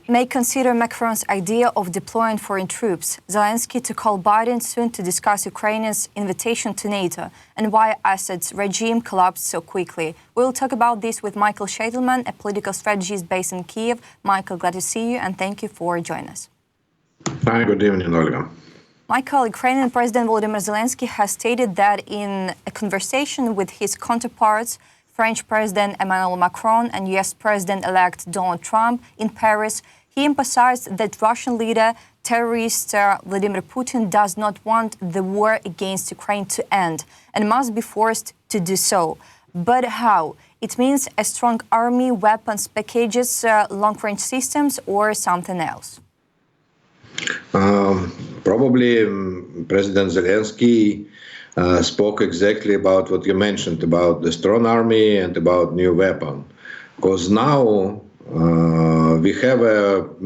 may consider Macron's idea of deploying foreign troops. Zelensky to call Biden soon to discuss Ukraine's invitation to NATO and why Assad's regime collapsed so quickly. We'll talk about this with Michael Sheitelman, a political strategist based in Kyiv. Michael, glad to see you and thank you for joining us. Hi, good evening, Olga. Michael, Ukrainian President Volodymyr Zelensky has stated that in a conversation with his counterparts, French President Emmanuel Macron and US President-elect Donald Trump in Paris, he emphasized that Russian leader, terrorist Vladimir Putin does not want the war against Ukraine to end and must be forced to do so. But how? It means a strong army, weapons packages, long-range systems, or something else? Probably President Zelensky spoke exactly about what you mentioned about the strong army and about new weapon. Because now we have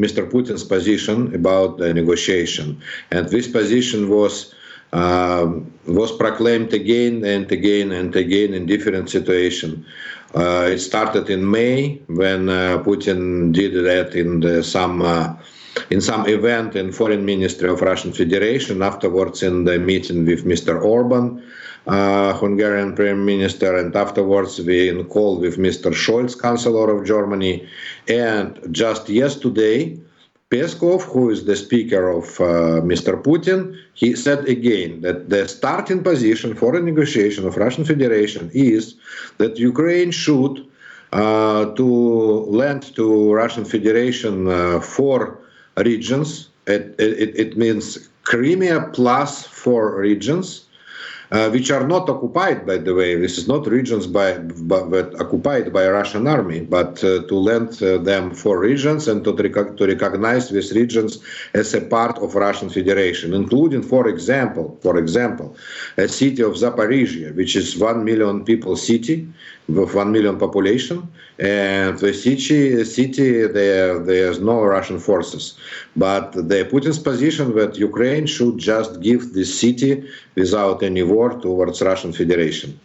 Mr. Putin's position about the negotiation, and this position was proclaimed again and again and again in different situations. It started in May when Putin did that in some event in Foreign Ministry of Russian Federation. Afterwards, in the meeting with Mr. Orban, Hungarian Prime Minister, and afterwards we in call with Mr. Scholz, Chancellor of Germany. And just yesterday, Peskov, who is the speaker of Mr. Putin, he said again that the starting position for a negotiation of Russian Federation is that Ukraine should to lend to Russian Federation 4 regions. It means Crimea plus 4 regions, which are not occupied, by the way. This is not regions but occupied by a Russian army, but to lend them 4 regions and to recognize these regions as a part of Russian Federation, including, for example, a city of Zaporizhia, which is 1 million people city with 1 million population, and the city there's no Russian forces. But the Putin's position that Ukraine should just give this city without any war towards Russian Federation.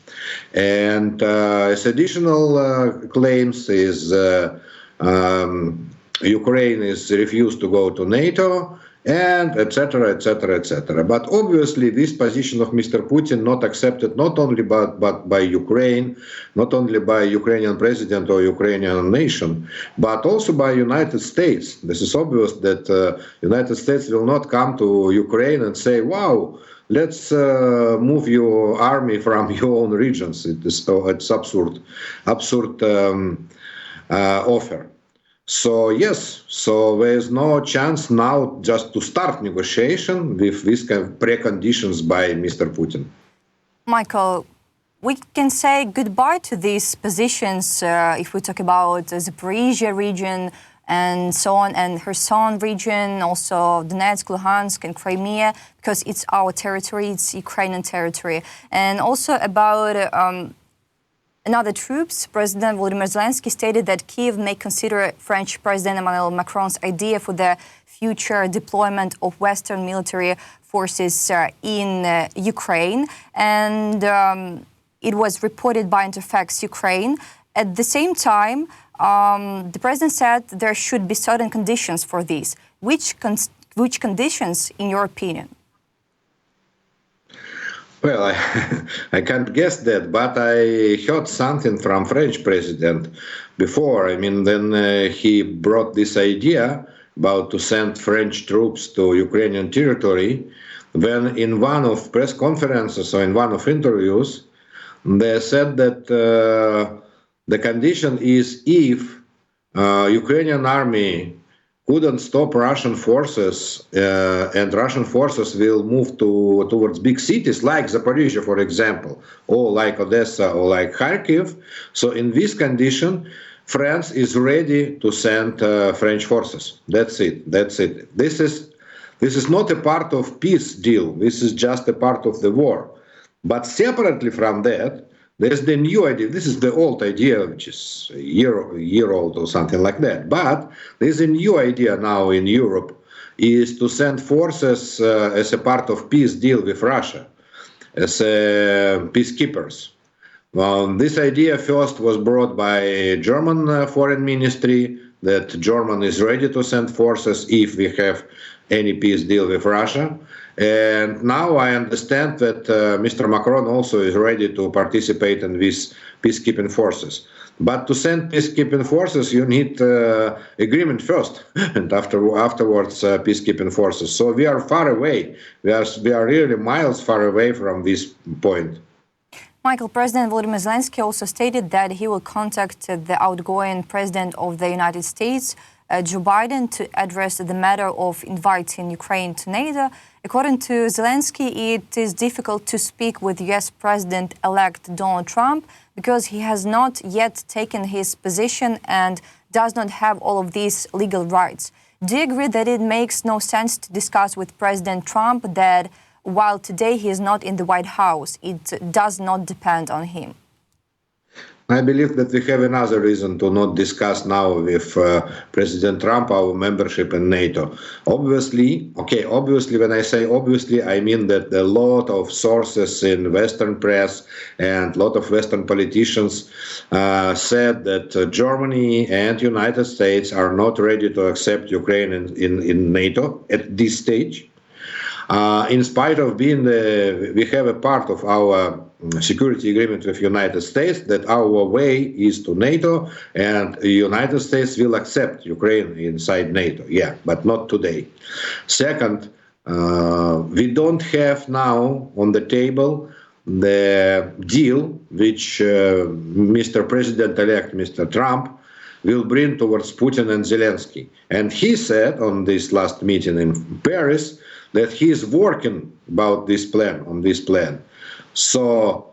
And as additional claims is Ukraine is refused to go to NATO, and etc., etc., etc. But obviously this position of Mr. Putin not accepted not only by Ukraine, not only by Ukrainian president or Ukrainian nation, but also by United States. This is obvious that United States will not come to Ukraine and say, wow, let's move your army from your own regions. It's absurd offer. So yes, so there is no chance now just to start negotiation with these kind of preconditions by Mr. Putin. Michael, we can say goodbye to these positions if we talk about the Zaporizhia region and so on, and Kherson region, also Donetsk, Luhansk, and Crimea, because it's our territory, it's Ukrainian territory. And also about another troops, President Volodymyr Zelensky stated that Kyiv may consider French President Emmanuel Macron's idea for the future deployment of Western military forces in Ukraine. And it was reported by Interfax Ukraine. At the same time, the president said there should be certain conditions for this. Which conditions, in your opinion? Well, I can't guess that, but I heard something from French president before. I mean, then he brought this idea about to send French troops to Ukrainian territory, when in one of press conferences or in one of interviews, they said that the condition is if Ukrainian army couldn't stop Russian forces, and Russian forces will move towards big cities like Zaporizhia, for example, or like Odessa or like Kharkiv. So in this condition, France is ready to send French forces. That's it. This is not a part of peace deal. This is just a part of the war. But separately from that, there's the new idea. This is the old idea, which is a year old or something like that. But there's a new idea now in Europe, is to send forces as a part of peace deal with Russia, as peacekeepers. This idea first was brought by German foreign ministry, that Germany is ready to send forces if we have any peace deal with Russia. And now I understand that Mr. Macron also is ready to participate in these peacekeeping forces. But to send peacekeeping forces, you need agreement first, and afterwards peacekeeping forces. So we are far away. We are really miles far away from this point. Michael, President Volodymyr Zelensky also stated that he will contact the outgoing President of the United States, Joe Biden, to address the matter of inviting Ukraine to NATO. According to Zelensky, it is difficult to speak with US President-elect Donald Trump because he has not yet taken his position and does not have all of these legal rights. Do you agree that it makes no sense to discuss with President Trump that while today he is not in the White House, it does not depend on him? I believe that we have another reason to not discuss now with President Trump our membership in NATO. Obviously, when I say obviously, I mean that a lot of sources in Western press and a lot of Western politicians said that Germany and United States are not ready to accept Ukraine in NATO at this stage. In spite of being we have a part of our security agreement with United States that our way is to NATO, and the United States will accept Ukraine inside NATO. Yeah, but not today. Second, we don't have now on the table the deal which Mr. President-elect, Mr. Trump, will bring towards Putin and Zelensky. And he said on this last meeting in Paris that he is working on this plan. So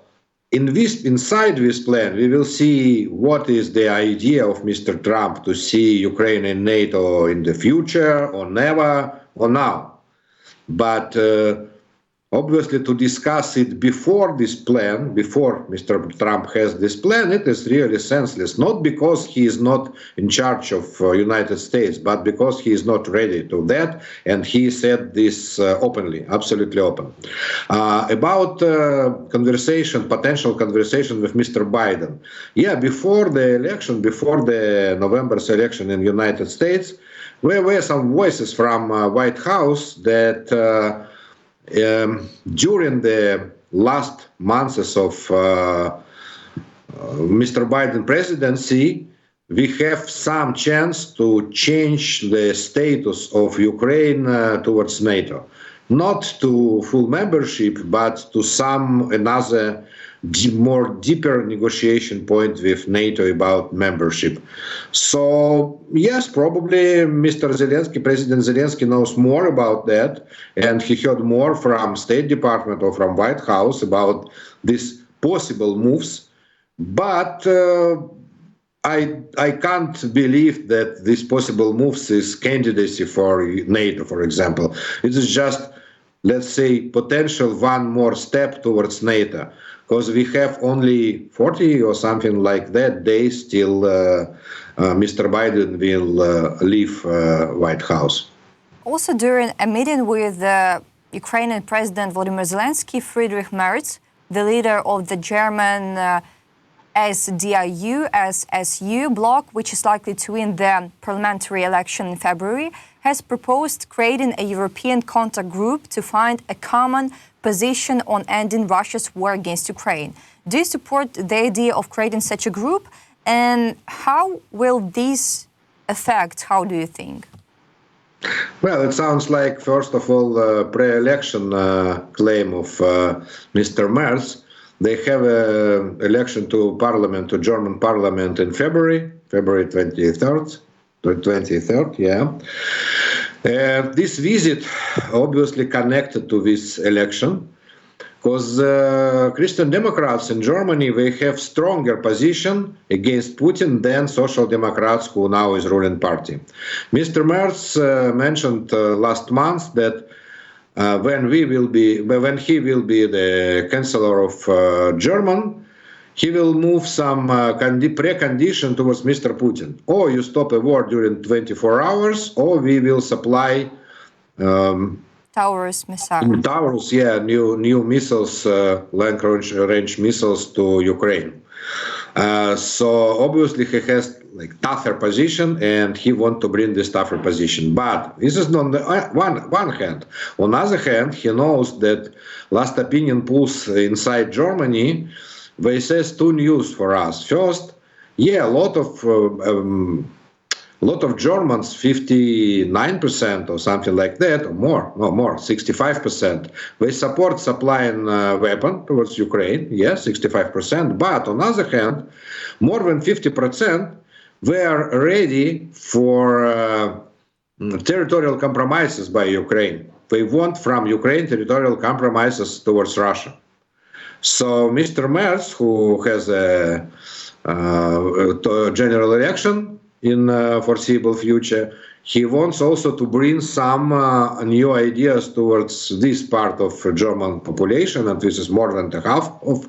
inside this plan, we will see what is the idea of Mr. Trump to see Ukraine in NATO in the future, or never, or now. But obviously, to discuss it before this plan, before Mr. Trump has this plan, it is really senseless. Not because he is not in charge of United States, but because he is not ready to that, and he said this openly, absolutely open. About potential conversation with Mr. Biden. Yeah, before the election, before the November's election in the United States, there were some voices from White House that during the last months of Mr. Biden presidency, we have some chance to change the status of Ukraine towards NATO. Not to full membership, but to another more deeper negotiation point with NATO about membership. So yes, probably Mr. Zelensky, President Zelensky knows more about that, and he heard more from State Department or from White House about these possible moves. But I can't believe that these possible moves is candidacy for NATO, for example. It is just, let's say, potential one more step towards NATO. Because we have only 40 or something like that days till Mr. Biden will leave White House. Also, during a meeting with Ukrainian President Volodymyr Zelensky, Friedrich Merz, the leader of the German SDU bloc, which is likely to win the parliamentary election in February, has proposed creating a European contact group to find a common position on ending Russia's war against Ukraine. Do you support the idea of creating such a group? And how will this affect, how do you think? Well, it sounds like, first of all, a pre-election claim of Mr. Merz. They have an election to parliament, to German parliament in February 23rd, yeah. This visit obviously connected to this election, because Christian Democrats in Germany, they have stronger position against Putin than Social Democrats, who now is ruling party. Mr. Merz mentioned last month that when he will be the Chancellor of Germany, he will move some precondition towards Mr. Putin. Or you stop a war during 24 hours, or we will supply Taurus missiles. Taurus, yeah, new missiles, long-range missiles to Ukraine. So obviously he has like tougher position, and he want to bring this tougher position. But this is on the one hand. On the other hand, he knows that last opinion polls inside Germany, they says two news for us. First, yeah, a lot of Germans, 59% or something like that, or more, 65%, they support supplying weapon towards Ukraine, yes, 65%. But on the other hand, more than 50%, they are ready for territorial compromises by Ukraine. They want from Ukraine territorial compromises towards Russia. So Mr. Merz, who has a general election in foreseeable future, he wants also to bring some new ideas towards this part of German population, and this is more than the half of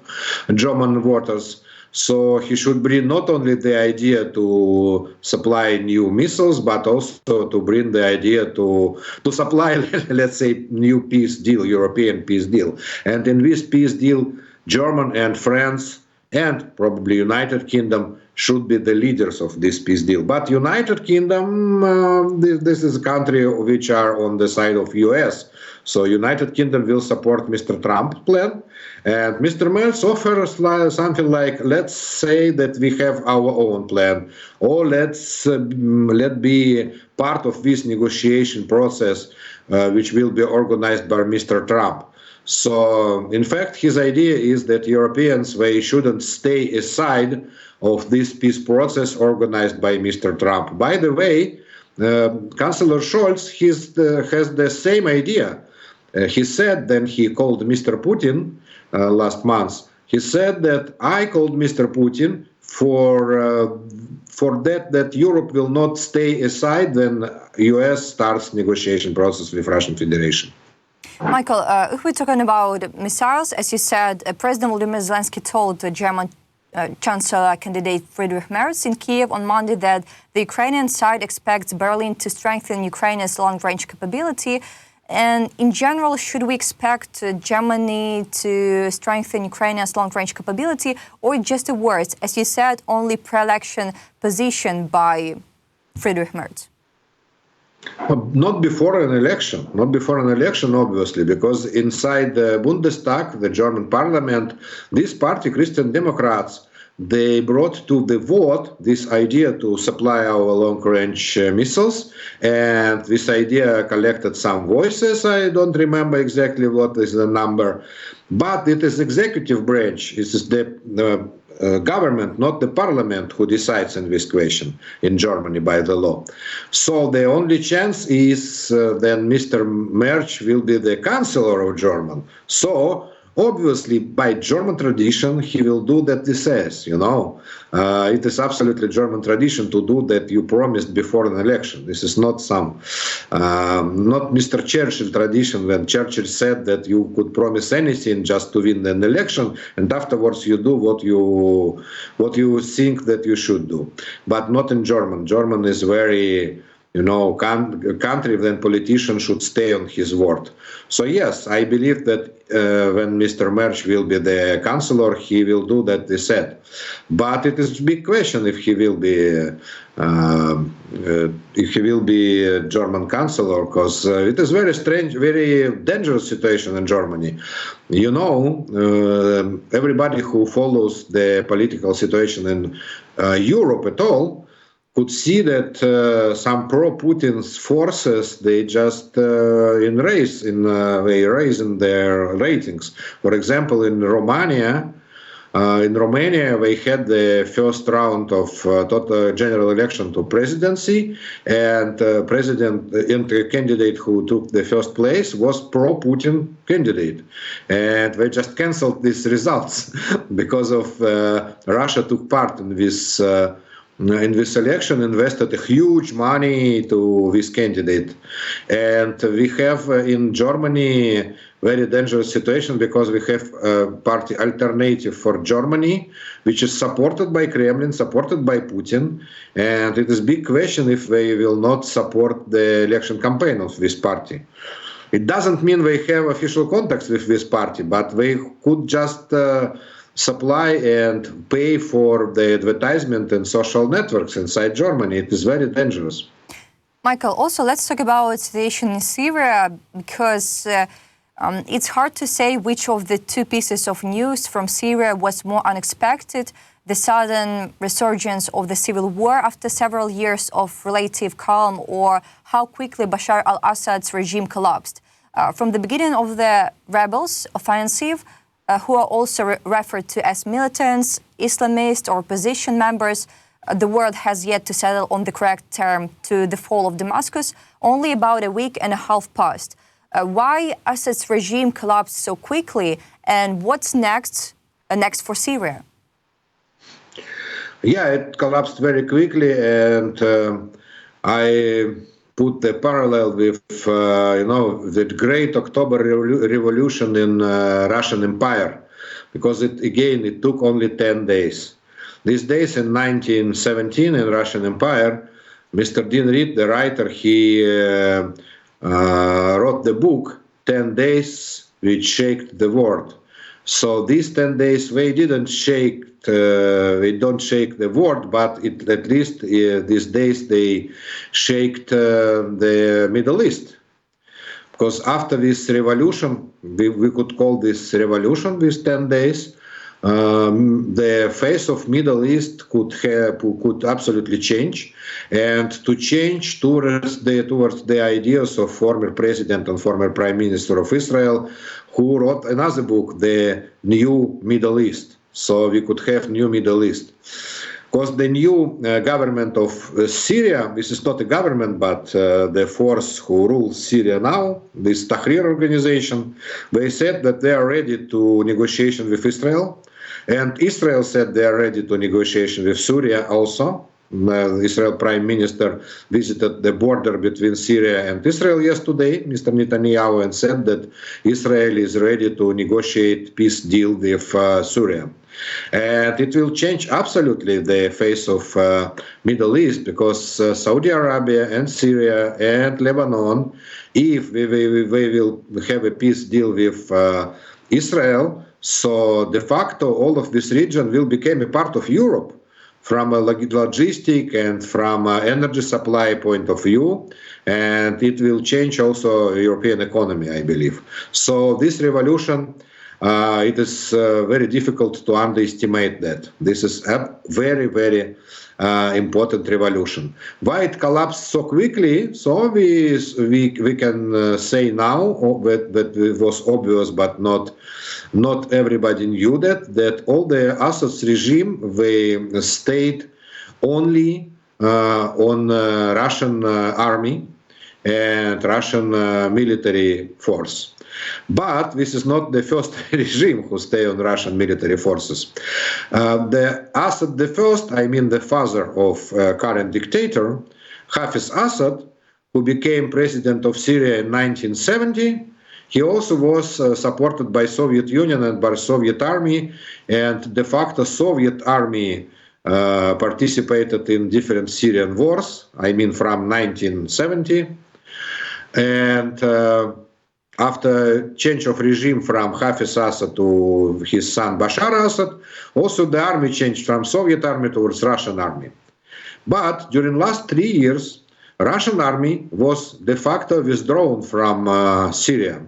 German voters. So he should bring not only the idea to supply new missiles, but also to bring the idea to supply, let's say, new peace deal, European peace deal. And in this peace deal, Germany and France and probably United Kingdom should be the leaders of this peace deal. But United Kingdom, this is a country which are on the side of US. So United Kingdom will support Mr. Trump's plan. And Mr. Merz offers something like, let's say that we have our own plan, or let's be part of this negotiation process, which will be organized by Mr. Trump. So, in fact, his idea is that Europeans, they shouldn't stay aside of this peace process organized by Mr. Trump. By the way, Chancellor Scholz has the same idea. He said, then he called Mr. Putin last month, he said that I called Mr. Putin for that Europe will not stay aside when US starts negotiation process with Russian Federation. Michael, if we're talking about missiles, as you said, President Volodymyr Zelensky told the German Chancellor candidate Friedrich Merz in Kyiv on Monday that the Ukrainian side expects Berlin to strengthen Ukraine's long-range capability. And in general, should we expect Germany to strengthen Ukraine's long-range capability, or just a word, as you said, only pre-election position by Friedrich Merz? Not before an election, obviously, because inside the Bundestag, the German parliament, this party, Christian Democrats, they brought to the vote this idea to supply our long-range missiles, and this idea collected some voices. I don't remember exactly what is the number, but it is executive branch. It is the government, not the parliament, who decides in this question in Germany by the law. So the only chance is then Mr. Merz will be the Chancellor of Germany. So obviously, by German tradition, he will do that he says, it is absolutely German tradition to do that you promised before an election. This is not not Mr. Churchill tradition, when Churchill said that you could promise anything just to win an election, and afterwards you do what you think that you should do. But not in German. German is very, country, then politician should stay on his word. So yes, I believe that when Mr. Merz will be the Chancellor, he will do that he said. But it is a big question if he will be a German Chancellor, because it is very strange, very dangerous situation in Germany. Everybody who follows the political situation in Europe at all could see that some pro-Putin's forces, they just raise in their ratings. For example, in Romania, they had the first round of general election to presidency, and the candidate who took the first place was pro-Putin candidate, and they just cancelled these results because of Russia took part in this election, invested huge money to this candidate. And we have in Germany very dangerous situation, because we have a party Alternative for Germany, which is supported by Kremlin, supported by Putin. And it is a big question if they will not support the election campaign of this party. It doesn't mean they have official contacts with this party, but they could just supply and pay for the advertisement and social networks inside Germany. It is very dangerous. Michael, also let's talk about the situation in Syria, because it's hard to say which of the two pieces of news from Syria was more unexpected: the sudden resurgence of the civil war after several years of relative calm, or how quickly Bashar al-Assad's regime collapsed. From the beginning of the rebels' offensive, who are also referred to as militants, Islamists, or opposition members, the world has yet to settle on the correct term to the fall of Damascus. Only about a week and a half passed. Why Assad's regime collapsed so quickly, and what's next for Syria? Yeah, it collapsed very quickly, and I put the parallel with the great October Revolution in Russian Empire, because it took only 10 days. These days in 1917 in Russian Empire, Mr. Dean Reed, the writer, he wrote the book 10 Days Which Shaped the World. So these 10 days, they don't shake the world, but at least these days they shaked the Middle East. Because after this revolution, we could call this revolution with 10 days, the face of Middle East could absolutely change, and to change towards the ideas of former president and former prime minister of Israel, who wrote another book, The New Middle East. So we could have new Middle East. Because the new government of Syria, this is not a government, but the force who rules Syria now, this Tahrir organization, they said that they are ready to negotiation with Israel. And Israel said they are ready to negotiation with Syria also. Israel Prime Minister visited the border between Syria and Israel yesterday, Mr. Netanyahu, and said that Israel is ready to negotiate peace deal with Syria. And it will change absolutely the face of Middle East, because Saudi Arabia and Syria and Lebanon, if we will have a peace deal with Israel, so de facto all of this region will become a part of Europe from a logistic and from energy supply point of view, and it will change also European economy, I believe. So this revolution, it is very difficult to underestimate that. This is a very, very important revolution. Why it collapsed so quickly? So we can say now that it was obvious, but not everybody knew that all the Assad's regime, they stayed only on Russian army and Russian military force. But this is not the first regime who stay on Russian military forces. The Assad the first, I mean the father of current dictator, Hafiz Assad, who became president of Syria in 1970, he also was supported by Soviet Union and by Soviet army, and de facto Soviet army participated in different Syrian wars, I mean from 1970. And after change of regime from Hafiz Assad to his son Bashar Assad, also the army changed from Soviet army towards Russian army. But during last 3 years, Russian army was de facto withdrawn from Syria.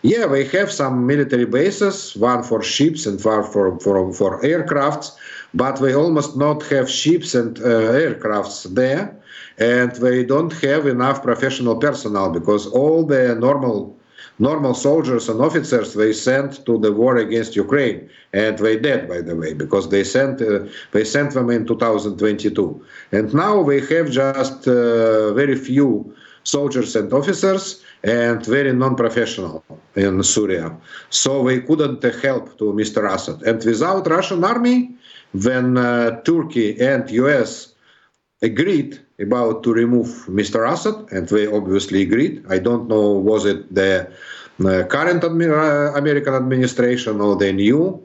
Yeah, they have some military bases, one for ships and one for aircrafts, but they almost not have ships and aircrafts there, and they don't have enough professional personnel, because all the normal soldiers and officers they sent to the war against Ukraine, and they dead, by the way, because they sent them in 2022, and now they have just very few soldiers and officers and very non-professional in Syria. So they couldn't help to Mr. Assad. And without Russian army, when Turkey and US agreed about to remove Mr. Assad, and they obviously agreed. I don't know, was it the current American administration or the new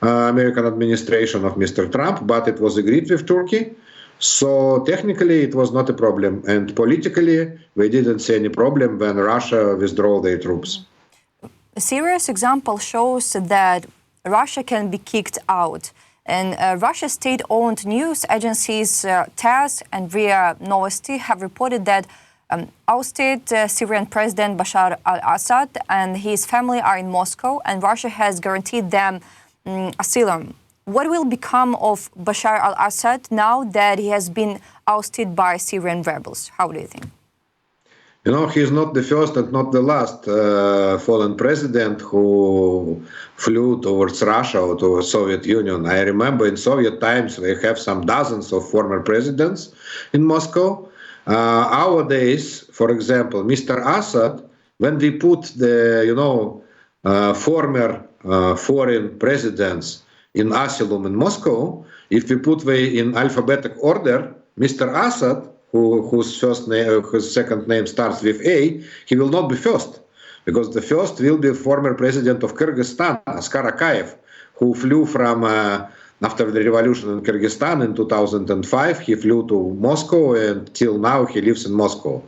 American administration of Mr. Trump, but it was agreed with Turkey. So technically it was not a problem, and politically we didn't see any problem when Russia withdrew their troops. A serious example shows that Russia can be kicked out. And Russia's state-owned news agencies TASS and RIA Novosti have reported that ousted Syrian President Bashar al-Assad and his family are in Moscow, and Russia has guaranteed them asylum. What will become of Bashar al-Assad now that he has been ousted by Syrian rebels? How do you think? You know, he's not the first and not the last fallen president who flew towards Russia or to the Soviet Union. I remember in Soviet times we have some dozens of former presidents in Moscow. Nowadays, for example, Mr. Assad, when we put the former foreign presidents in asylum in Moscow, if we put them in alphabetic order, Mr. Assad, whose second name starts with A, he will not be first, because the first will be former president of Kyrgyzstan, Askar Akayev, who flew from after the revolution in Kyrgyzstan in 2005, he flew to Moscow, and till now he lives in Moscow.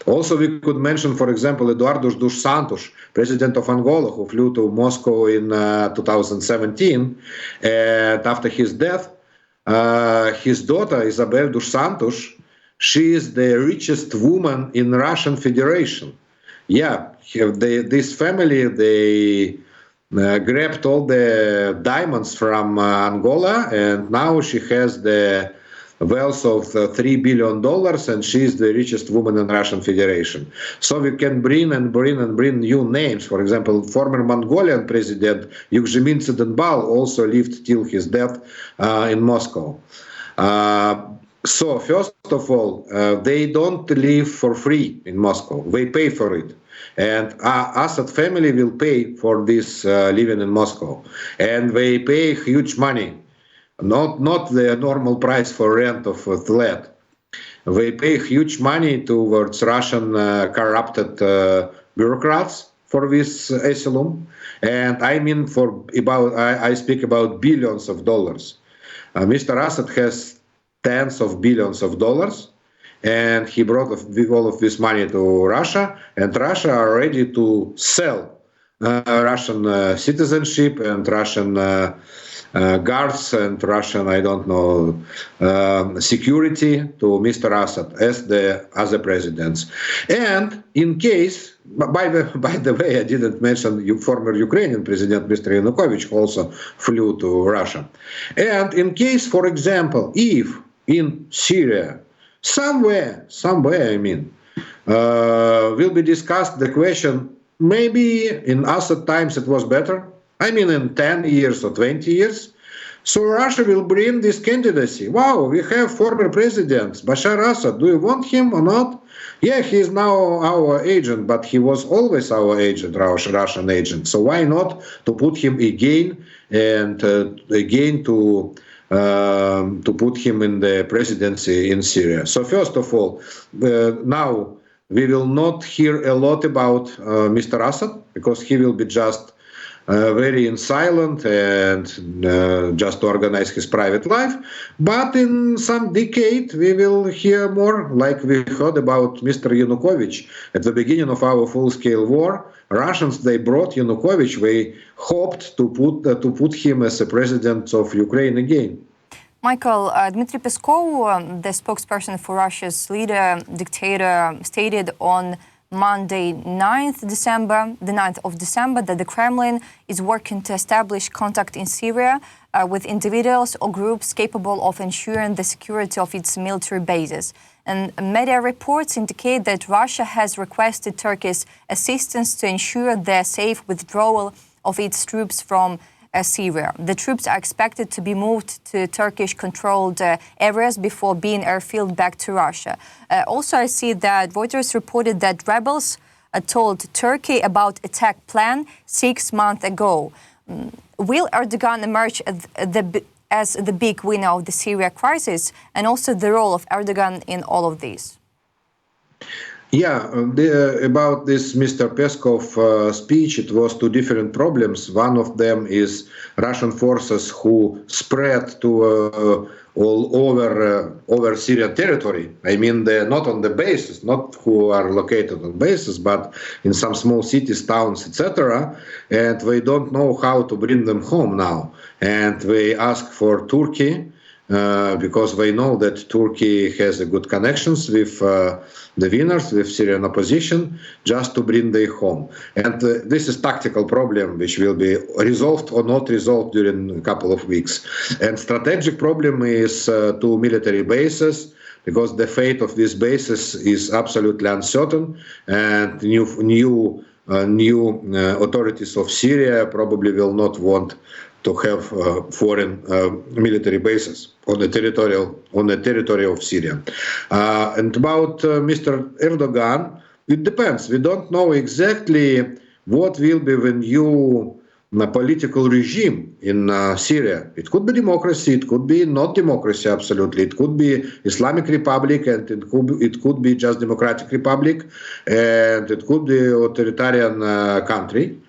Also, we could mention, for example, Eduardo dos Santos, president of Angola, who flew to Moscow in 2017. And after his death, his daughter, Isabel dos Santos, she is the richest woman in Russian Federation. Yeah, this family, they grabbed all the diamonds from Angola, and now she has the wealth of $3 billion, and she is the richest woman in Russian Federation. So we can bring new names. For example, former Mongolian president Yugzhimin Tsedenbal also lived till his death in Moscow. So first of all, they don't live for free in Moscow. They pay for it. And Assad family will pay for this living in Moscow. And they pay huge money, not the normal price for rent of a flat. They pay huge money towards Russian corrupted bureaucrats for this asylum. And I mean I speak about billions of dollars. Mr. Assad has tens of billions of dollars, and he brought all of this money to Russia, and Russia are ready to sell Russian citizenship and Russian guards and Russian, security to Mr. Assad as the president. And in case, by the way, I didn't mention former Ukrainian president, Mr. Yanukovych, who also flew to Russia. And in case, for example, if in Syria, somewhere, will be discussed the question, maybe in Assad times it was better, in 10 years or 20 years. So Russia will bring this candidacy. Wow, we have former president, Bashar Assad. Do you want him or not? Yeah, he is now our agent, but he was always our agent, Russian agent. So why not to put him again and again to put him in the presidency in Syria. So first of all, now we will not hear a lot about Mr. Assad, because he will be just very silent and just organize his private life. But in some decade, we will hear more, like we heard about Mr. Yanukovych at the beginning of our full-scale war. Russians, they brought Yanukovych. They hoped to put him as a president of Ukraine again. Michael, Dmitry Peskov, the spokesperson for Russia's dictator, stated on Monday, the 9th of December, that the Kremlin is working to establish contact in Syria with individuals or groups capable of ensuring the security of its military bases. And media reports indicate that Russia has requested Turkey's assistance to ensure the safe withdrawal of its troops from Syria. The troops are expected to be moved to Turkish-controlled areas before being airfielded back to Russia. Also, I see that Reuters reported that rebels told Turkey about attack plan 6 months ago. Will Erdogan emerge as the big winner of the Syria crisis, and also the role of Erdogan in all of this? Yeah, about this Mr. Peskov speech, it was two different problems. One of them is Russian forces who spread to all over Syrian territory. I mean, they're not on the bases, not who are located on bases, but in some small cities, towns, etc. And we don't know how to bring them home now. And we ask for Turkey. Because we know that Turkey has a good connections with the winners, with Syrian opposition, just to bring them home. And this is tactical problem which will be resolved or not resolved during a couple of weeks. And strategic problem is two military bases, because the fate of these bases is absolutely uncertain, and new authorities of Syria probably will not want to have foreign military bases on the territory of Syria. And about Mr. Erdogan, it depends. We don't know exactly what will be the new political regime in Syria. It could be democracy, it could be not democracy, absolutely. It could be Islamic Republic, and it could be just Democratic Republic, and it could be authoritarian country.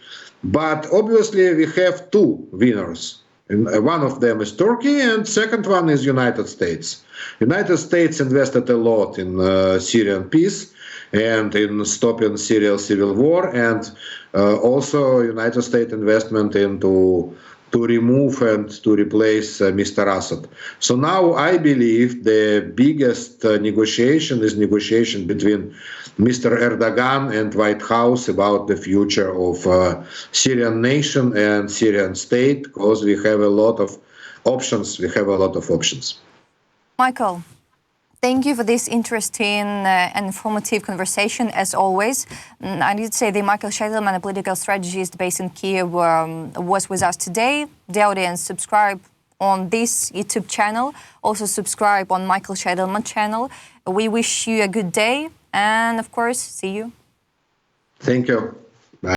But obviously we have two winners. And one of them is Turkey, and second one is United States. United States invested a lot in Syrian peace and in stopping Syrian civil war, and also United States investment into to remove and to replace Mr. Assad. So now I believe the biggest negotiation is negotiation between Mr. Erdogan and White House about the future of Syrian nation and Syrian state, because we have a lot of options. Michael, thank you for this interesting and informative conversation, as always. I need to say that Michael Sheitelman, a political strategist based in Kyiv, was with us today. The audience, subscribe on this YouTube channel. Also subscribe on Michael Sheitelman channel. We wish you a good day and, of course, see you. Thank you.